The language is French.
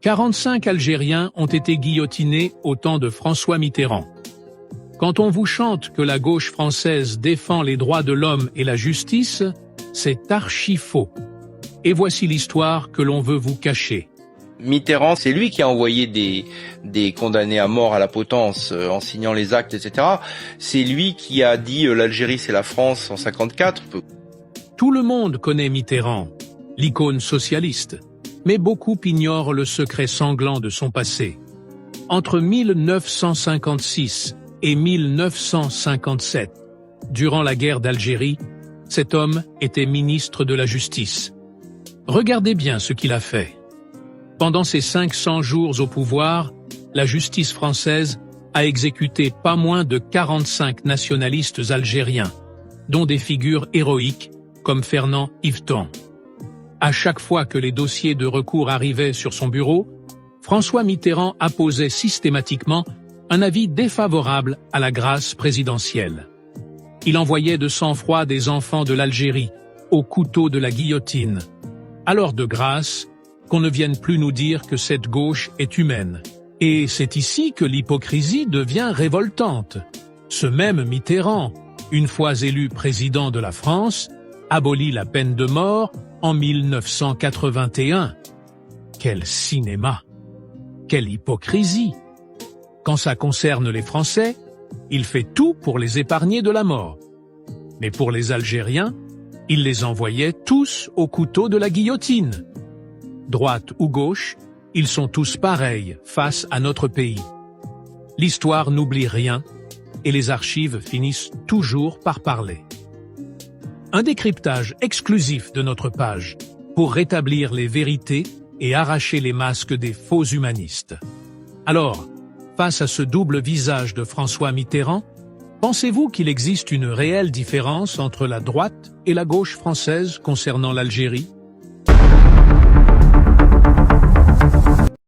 45 Algériens ont été guillotinés au temps de François Mitterrand. Quand on vous chante que la gauche française défend les droits de l'homme et la justice, c'est archi faux. Et voici l'histoire que l'on veut vous cacher. Mitterrand, c'est lui qui a envoyé des condamnés à mort à la potence en signant les actes, etc. C'est lui qui a dit l'Algérie c'est la France en 54. Tout le monde connaît Mitterrand, l'icône socialiste, mais beaucoup ignorent le secret sanglant de son passé. Entre 1956 et 1957, durant la guerre d'Algérie, cet homme était ministre de la Justice. Regardez bien ce qu'il a fait. Pendant ses 500 jours au pouvoir, la justice française a exécuté pas moins de 45 nationalistes algériens, dont des figures héroïques comme Fernand Yvetot. À chaque fois que les dossiers de recours arrivaient sur son bureau, François Mitterrand apposait systématiquement un avis défavorable à la grâce présidentielle. Il envoyait de sang-froid des enfants de l'Algérie au couteau de la guillotine. Alors de grâce, qu'on ne vienne plus nous dire que cette gauche est humaine. Et c'est ici que l'hypocrisie devient révoltante. Ce même Mitterrand, une fois élu président de la France, abolit la peine de mort en 1981. Quel cinéma! Quelle hypocrisie! Quand ça concerne les Français, il fait tout pour les épargner de la mort. Mais pour les Algériens, il les envoyait tous au couteau de la guillotine. Droite ou gauche, ils sont tous pareils face à notre pays. L'histoire n'oublie rien et les archives finissent toujours par parler. Un décryptage exclusif de notre page pour rétablir les vérités et arracher les masques des faux humanistes. Alors, face à ce double visage de François Mitterrand, pensez-vous qu'il existe une réelle différence entre la droite et la gauche française concernant l'Algérie ?